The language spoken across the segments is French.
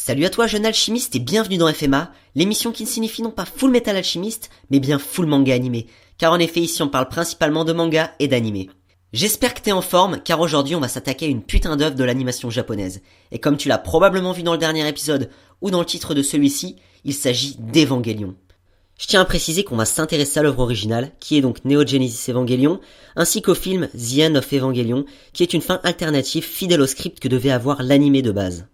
Salut à toi jeune alchimiste et bienvenue dans FMA, l'émission qui ne signifie non pas Full Metal Alchimiste, mais bien Full Manga Animé, car en effet ici on parle principalement de manga et d'animé. J'espère que t'es en forme, car aujourd'hui on va s'attaquer à une putain d'œuvre de l'animation japonaise. Et comme tu l'as probablement vu dans le dernier épisode, ou dans le titre de celui-ci, il s'agit d'Evangelion. Je tiens à préciser qu'on va s'intéresser à l'œuvre originale, qui est donc Neo Genesis Evangelion, ainsi qu'au film The End of Evangelion, qui est une fin alternative fidèle au script que devait avoir l'animé de base.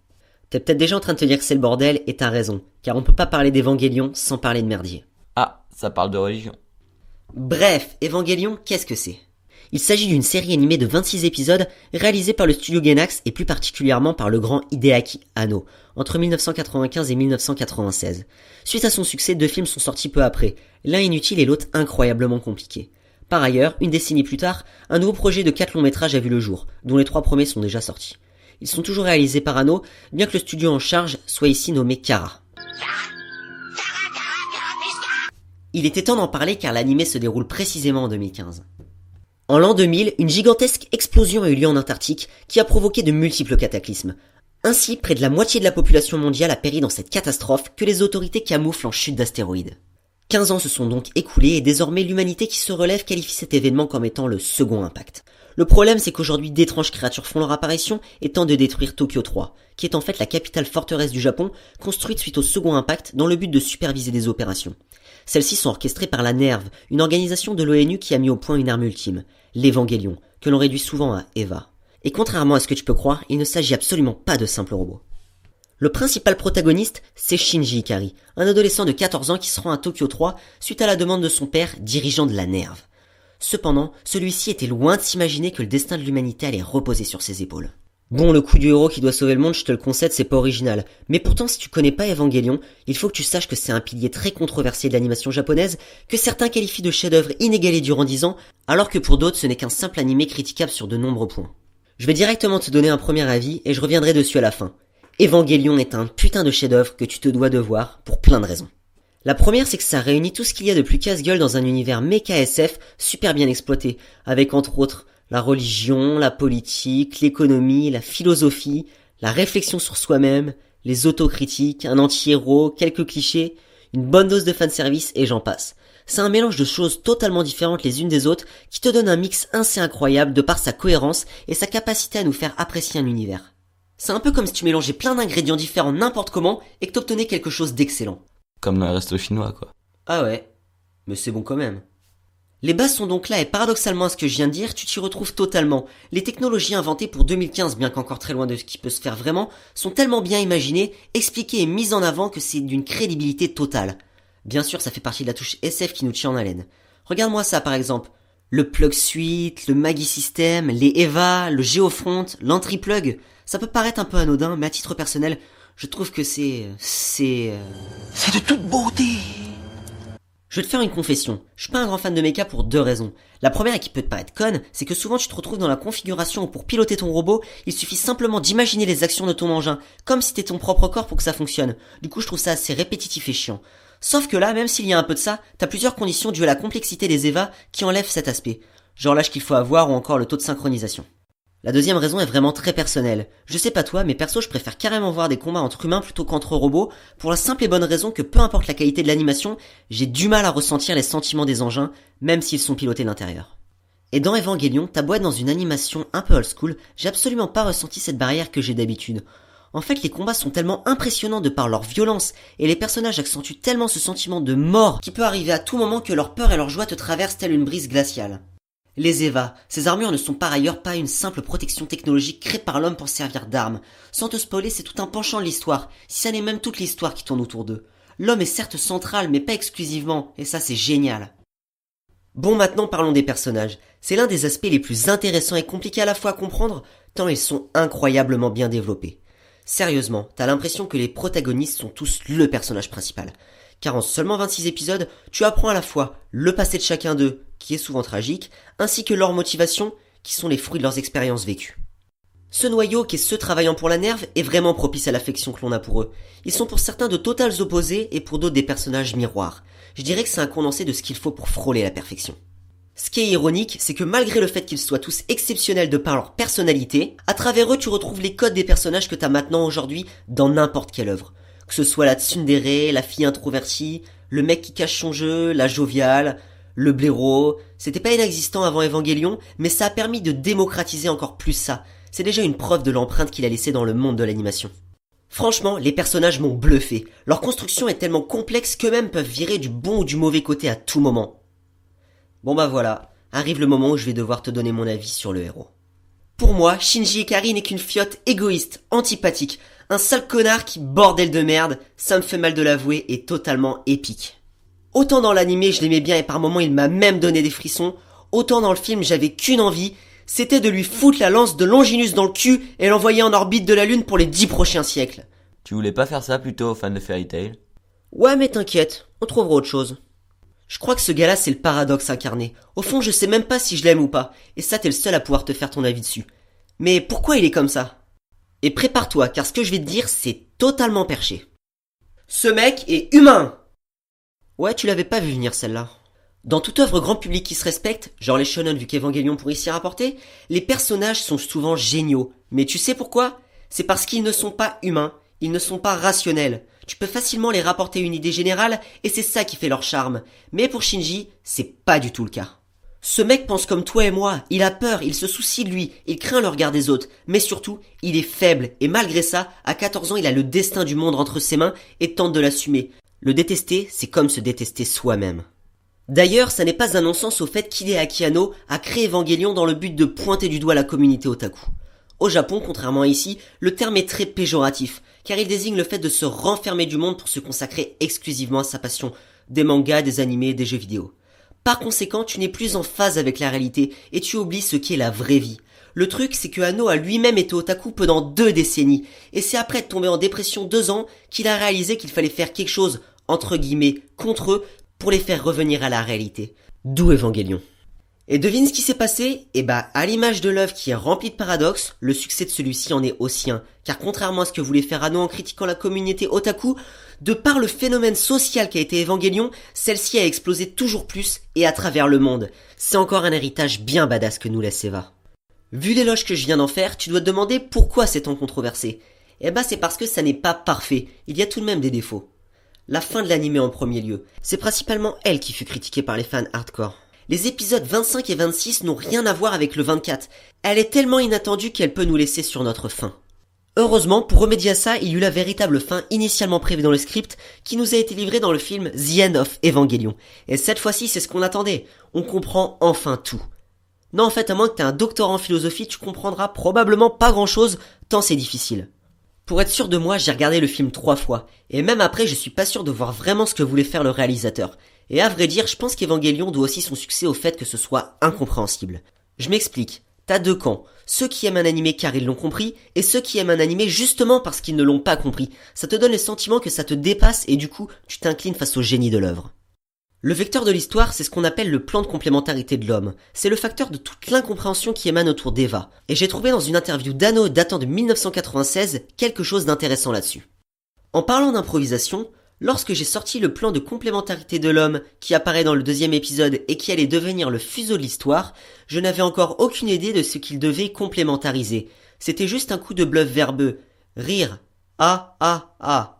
T'es peut-être déjà en train de te dire que c'est le bordel, et t'as raison, car on peut pas parler d'Evangelion sans parler de merdier. Ah, ça parle de religion. Bref, Evangelion, qu'est-ce que c'est ? Il s'agit d'une série animée de 26 épisodes réalisée par le studio Gainax et plus particulièrement par le grand Hideaki Anno, entre 1995 et 1996. Suite à son succès, 2 films sont sortis peu après, l'un inutile et l'autre incroyablement compliqué. Par ailleurs, une décennie plus tard, un nouveau projet de 4 longs métrages a vu le jour, dont les 3 premiers sont déjà sortis. Ils sont toujours réalisés par Anno, bien que le studio en charge soit ici nommé Kara. Il était temps d'en parler car l'anime se déroule précisément en 2015. En l'an 2000, une gigantesque explosion a eu lieu en Antarctique qui a provoqué de multiples cataclysmes. Ainsi, près de la moitié de la population mondiale a péri dans cette catastrophe que les autorités camouflent en chute d'astéroïdes. 15 ans se sont donc écoulés et désormais l'humanité qui se relève qualifie cet événement comme étant le second impact. Le problème c'est qu'aujourd'hui d'étranges créatures font leur apparition et tentent de détruire Tokyo 3, qui est en fait la capitale forteresse du Japon, construite suite au second impact dans le but de superviser des opérations. Celles-ci sont orchestrées par la NERV, une organisation de l'ONU qui a mis au point une arme ultime, l'Evangelion, que l'on réduit souvent à Eva. Et contrairement à ce que tu peux croire, il ne s'agit absolument pas de simples robots. Le principal protagoniste, c'est Shinji Ikari, un adolescent de 14 ans qui se rend à Tokyo 3 suite à la demande de son père, dirigeant de la NERV. Cependant, celui-ci était loin de s'imaginer que le destin de l'humanité allait reposer sur ses épaules. Bon, le coup du héros qui doit sauver le monde, je te le concède, c'est pas original. Mais pourtant, si tu connais pas Evangelion, il faut que tu saches que c'est un pilier très controversé de l'animation japonaise, que certains qualifient de chef-d'œuvre inégalé durant 10 ans, alors que pour d'autres, ce n'est qu'un simple animé critiquable sur de nombreux points. Je vais directement te donner un premier avis, et je reviendrai dessus à la fin. Evangelion est un putain de chef-d'œuvre que tu te dois de voir, pour plein de raisons. La première, c'est que ça réunit tout ce qu'il y a de plus casse-gueule dans un univers méca SF super bien exploité, avec entre autres la religion, la politique, l'économie, la philosophie, la réflexion sur soi-même, les autocritiques, un anti-héros, quelques clichés, une bonne dose de fanservice et j'en passe. C'est un mélange de choses totalement différentes les unes des autres qui te donne un mix assez incroyable de par sa cohérence et sa capacité à nous faire apprécier un univers. C'est un peu comme si tu mélangeais plein d'ingrédients différents n'importe comment et que t'obtenais quelque chose d'excellent. Comme dans les restos chinois, quoi. Ah ouais, mais c'est bon quand même. Les bases sont donc là et paradoxalement à ce que je viens de dire, tu t'y retrouves totalement. Les technologies inventées pour 2015, bien qu'encore très loin de ce qui peut se faire vraiment, sont tellement bien imaginées, expliquées et mises en avant que c'est d'une crédibilité totale. Bien sûr, ça fait partie de la touche SF qui nous tient en haleine. Regarde-moi ça par exemple. Le plug suite, le Magi System, les Eva, le Geofront, l'Entry Plug. Ça peut paraître un peu anodin, mais à titre personnel, je trouve que c'est de toute beauté. Je vais te faire une confession, je suis pas un grand fan de mecha pour 2 raisons. La première, et qui peut te paraître conne, c'est que souvent tu te retrouves dans la configuration où pour piloter ton robot, il suffit simplement d'imaginer les actions de ton engin, comme si t'étais ton propre corps pour que ça fonctionne. Du coup je trouve ça assez répétitif et chiant. Sauf que là, même s'il y a un peu de ça, t'as plusieurs conditions dues à la complexité des EVA qui enlèvent cet aspect. Genre l'âge qu'il faut avoir ou encore le taux de synchronisation. La deuxième raison est vraiment très personnelle. Je sais pas toi, mais perso je préfère carrément voir des combats entre humains plutôt qu'entre robots, pour la simple et bonne raison que peu importe la qualité de l'animation, j'ai du mal à ressentir les sentiments des engins, même s'ils sont pilotés de l'intérieur. Et dans Evangelion, t'as beau être dans une animation un peu old school, j'ai absolument pas ressenti cette barrière que j'ai d'habitude. En fait, les combats sont tellement impressionnants de par leur violence, et les personnages accentuent tellement ce sentiment de mort qui peut arriver à tout moment que leur peur et leur joie te traversent telle une brise glaciale. Les Eva, ces armures ne sont par ailleurs pas une simple protection technologique créée par l'homme pour servir d'arme. Sans te spoiler, c'est tout un penchant de l'histoire, si ça n'est même toute l'histoire qui tourne autour d'eux. L'homme est certes central, mais pas exclusivement, et ça c'est génial. Bon, maintenant parlons des personnages. C'est l'un des aspects les plus intéressants et compliqués à la fois à comprendre, tant ils sont incroyablement bien développés. Sérieusement, t'as l'impression que les protagonistes sont tous le personnage principal. Car en seulement 26 épisodes, tu apprends à la fois le passé de chacun d'eux, qui est souvent tragique, ainsi que leurs motivations, qui sont les fruits de leurs expériences vécues. Ce noyau, qui est ceux travaillant pour la NERV, est vraiment propice à l'affection que l'on a pour eux. Ils sont pour certains de totales opposés et pour d'autres des personnages miroirs. Je dirais que c'est un condensé de ce qu'il faut pour frôler la perfection. Ce qui est ironique, c'est que malgré le fait qu'ils soient tous exceptionnels de par leur personnalité, à travers eux tu retrouves les codes des personnages que t'as maintenant aujourd'hui dans n'importe quelle œuvre. Que ce soit la tsundere, la fille introvertie, le mec qui cache son jeu, la joviale, le blaireau. C'était pas inexistant avant Evangelion, mais ça a permis de démocratiser encore plus ça. C'est déjà une preuve de l'empreinte qu'il a laissée dans le monde de l'animation. Franchement, les personnages m'ont bluffé. Leur construction est tellement complexe qu'eux-mêmes peuvent virer du bon ou du mauvais côté à tout moment. Bon bah voilà, arrive le moment où je vais devoir te donner mon avis sur le héros. Pour moi, Shinji Ikari n'est qu'une fiotte égoïste, antipathique, un sale connard qui, bordel de merde, ça me fait mal de l'avouer, est totalement épique. Autant dans l'animé je l'aimais bien et par moments il m'a même donné des frissons, autant dans le film j'avais qu'une envie, c'était de lui foutre la lance de Longinus dans le cul et l'envoyer en orbite de la Lune pour les 10 prochains siècles. Tu voulais pas faire ça plutôt aux fans de Fairy Tail? Ouais mais t'inquiète, on trouvera autre chose. Je crois que ce gars-là c'est le paradoxe incarné. Au fond je sais même pas si je l'aime ou pas, et ça t'es le seul à pouvoir te faire ton avis dessus. Mais pourquoi il est comme ça? Et prépare-toi, car ce que je vais te dire c'est totalement perché. Ce mec est humain! Ouais, tu l'avais pas vu venir celle-là. Dans toute œuvre grand public qui se respecte, genre les shonen vu qu'Evangelion pourrait s'y rapporter, les personnages sont souvent géniaux. Mais tu sais pourquoi? C'est parce qu'ils ne sont pas humains, ils ne sont pas rationnels. Tu peux facilement les rapporter une idée générale et c'est ça qui fait leur charme. Mais pour Shinji, c'est pas du tout le cas. Ce mec pense comme toi et moi, il a peur, il se soucie de lui, il craint le regard des autres, mais surtout, il est faible et malgré ça, à 14 ans, il a le destin du monde entre ses mains et tente de l'assumer. Le détester, c'est comme se détester soi-même. D'ailleurs, ça n'est pas un non-sens au fait qu'Hideaki Anno a créé Evangelion dans le but de pointer du doigt la communauté otaku. Au Japon, contrairement à ici, le terme est très péjoratif, car il désigne le fait de se renfermer du monde pour se consacrer exclusivement à sa passion, des mangas, des animés, des jeux vidéo. Par conséquent, tu n'es plus en phase avec la réalité et tu oublies ce qu'est la vraie vie. Le truc, c'est que Anno a lui-même été otaku pendant 2 décennies, et c'est après être tombé en dépression 2 ans qu'il a réalisé qu'il fallait faire quelque chose, entre guillemets, contre eux, pour les faire revenir à la réalité. D'où Evangelion. Et devine ce qui s'est passé? Eh bah, à l'image de l'œuvre qui est remplie de paradoxes, le succès de celui-ci en est aussi un. Car contrairement à ce que voulait faire Anno en critiquant la communauté otaku, de par le phénomène social qu'a été Evangelion, celle-ci a explosé toujours plus et à travers le monde. C'est encore un héritage bien badass que nous laisse Eva. Vu l'éloge que je viens d'en faire, tu dois te demander pourquoi c'est tant controversé. Eh bah c'est parce que ça n'est pas parfait, il y a tout de même des défauts. La fin de l'anime en premier lieu, c'est principalement elle qui fut critiquée par les fans hardcore. Les épisodes 25 et 26 n'ont rien à voir avec le 24, elle est tellement inattendue qu'elle peut nous laisser sur notre faim. Heureusement, pour remédier à ça, il y eut la véritable fin initialement prévue dans le script qui nous a été livrée dans le film The End of Evangelion. Et cette fois-ci, c'est ce qu'on attendait. On comprend enfin tout. Non, en fait, à moins que t'aies un doctorat en philosophie, tu comprendras probablement pas grand-chose, tant c'est difficile. Pour être sûr de moi, j'ai regardé le film 3 fois, et même après, je suis pas sûr de voir vraiment ce que voulait faire le réalisateur. Et à vrai dire, je pense qu'Evangelion doit aussi son succès au fait que ce soit incompréhensible. Je m'explique. T'as 2 camps. Ceux qui aiment un animé car ils l'ont compris, et ceux qui aiment un animé justement parce qu'ils ne l'ont pas compris. Ça te donne le sentiment que ça te dépasse et du coup, tu t'inclines face au génie de l'œuvre. Le vecteur de l'histoire, c'est ce qu'on appelle le plan de complémentarité de l'homme. C'est le facteur de toute l'incompréhension qui émane autour d'Eva. Et j'ai trouvé dans une interview d'Anno datant de 1996 quelque chose d'intéressant là-dessus. En parlant d'improvisation, lorsque j'ai sorti le plan de complémentarité de l'homme qui apparaît dans le 2e épisode et qui allait devenir le fuseau de l'histoire, je n'avais encore aucune idée de ce qu'il devait complémentariser. C'était juste un coup de bluff verbeux. Rire. Ah, ah, ah.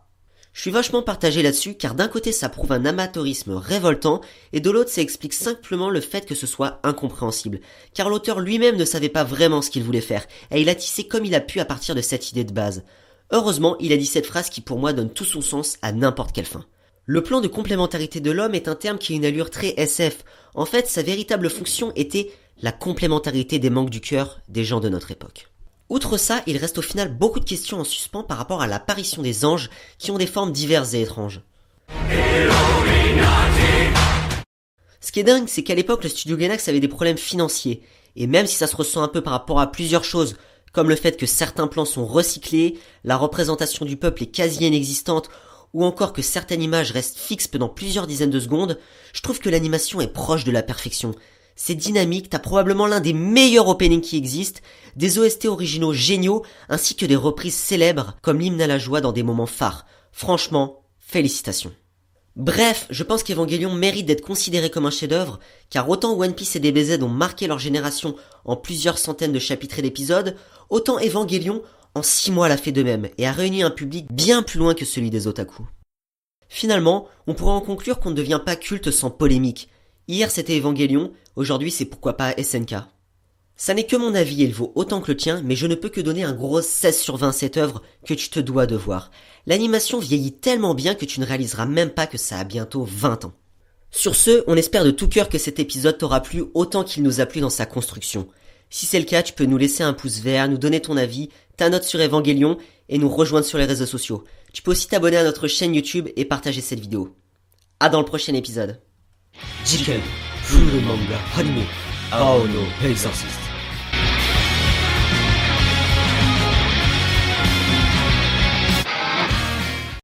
Je suis vachement partagé là-dessus car d'un côté ça prouve un amateurisme révoltant et de l'autre ça explique simplement le fait que ce soit incompréhensible. Car l'auteur lui-même ne savait pas vraiment ce qu'il voulait faire et il a tissé comme il a pu à partir de cette idée de base. Heureusement, il a dit cette phrase qui pour moi donne tout son sens à n'importe quelle fin. Le plan de complémentarité de l'homme est un terme qui a une allure très SF. En fait, sa véritable fonction était la complémentarité des manques du cœur des gens de notre époque. Outre ça, il reste au final beaucoup de questions en suspens par rapport à l'apparition des anges qui ont des formes diverses et étranges. Ce qui est dingue, c'est qu'à l'époque, le studio Gainax avait des problèmes financiers. Et même si ça se ressent un peu par rapport à plusieurs choses, comme le fait que certains plans sont recyclés, la représentation du peuple est quasi inexistante, ou encore que certaines images restent fixes pendant plusieurs dizaines de secondes, je trouve que l'animation est proche de la perfection. C'est dynamique, t'as probablement l'un des meilleurs openings qui existent, des OST originaux géniaux, ainsi que des reprises célèbres comme l'hymne à la joie dans des moments phares. Franchement, félicitations. Bref, je pense qu'Evangelion mérite d'être considéré comme un chef-d'œuvre, car autant One Piece et DBZ ont marqué leur génération en plusieurs centaines de chapitres et d'épisodes, autant Evangelion, en 6 mois l'a fait de même, et a réuni un public bien plus loin que celui des otaku. Finalement, on pourra en conclure qu'on ne devient pas culte sans polémique. Hier c'était Evangelion, aujourd'hui c'est pourquoi pas SNK. Ça n'est que mon avis et il vaut autant que le tien, mais je ne peux que donner un gros 16 sur 20 à cette œuvre que tu te dois de voir. L'animation vieillit tellement bien que tu ne réaliseras même pas que ça a bientôt 20 ans. Sur ce, on espère de tout cœur que cet épisode t'aura plu autant qu'il nous a plu dans sa construction. Si c'est le cas, tu peux nous laisser un pouce vert, nous donner ton avis, ta note sur Evangelion et nous rejoindre sur les réseaux sociaux. Tu peux aussi t'abonner à notre chaîne YouTube et partager cette vidéo. À dans le prochain épisode. Jiken, Furu Manga Harime, Ao no Exorcist.